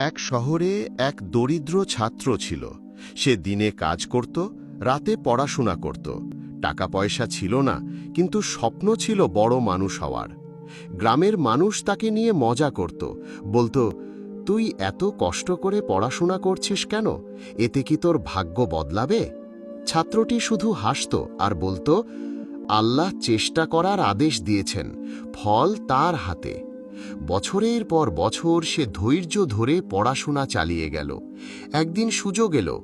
এক শহরে এক দরিদ্র ছাত্র ছিল। সে দিনে কাজ করত, রাতে পড়াশোনা করত। টাকা পয়সা ছিল না, কিন্তু স্বপ্ন ছিল বড় মানুষ হওয়ার। গ্রামের মানুষ তাকে নিয়ে মজা করত, বলতো, তুই এত কষ্ট করে পড়াশোনা করছিস কেন? এতে কি তোর ভাগ্য বদলাবে? ছাত্রটি শুধু হাসত আর বলতো, আল্লাহ চেষ্টা করার আদেশ দিয়েছেন, ফল তার হাতে। বছরের পর বছর সে ধৈর্য ধরে পড়াশোনা চালিয়ে গেল। একদিন সুযোগ এলো,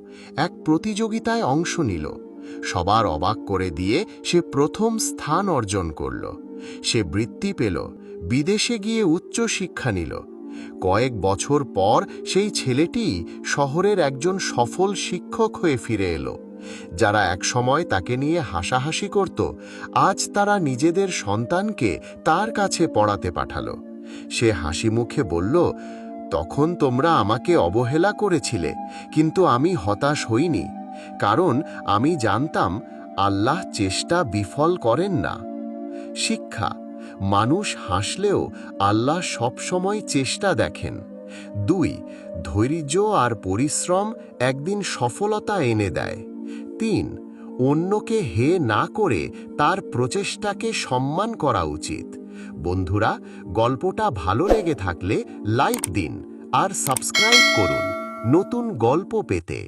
এক প্রতিযোগিতায় অংশ নিল। সবার অবাক করে দিয়ে সে প্রথম স্থান অর্জন করল। সে বৃত্তি পেল, বিদেশে গিয়ে উচ্চ শিক্ষা নিল। কয়েক বছর পর সেই ছেলেটি শহরের একজন সফল শিক্ষক হয়ে ফিরে এলো। যারা একসময় তাকে নিয়ে হাসাহাসি করত, আজ তারা নিজেদের সন্তানকে তার কাছে পড়াতে পাঠালো। সে হাসি মুখে বলল, তখন তোমরা আমাকে অবহেলা করেছিলে, কিন্তু আমি হতাশ হইনি, কারণ আমি জানতাম আল্লাহ চেষ্টা বিফল করেন না। শিক্ষা: মানুষ হাসলেও আল্লাহ সবসময় চেষ্টা দেখেন। 2. ধৈর্য আর পরিশ্রম একদিন সফলতা এনে দেয়। 3. অন্যকে হে না করে তার প্রচেষ্টাকে সম্মান করা উচিত। বন্ধুরা, গল্পটা ভালো লেগে থাকলে লাইক দিন আর সাবস্ক্রাইব করুন নতুন গল্প পেতে।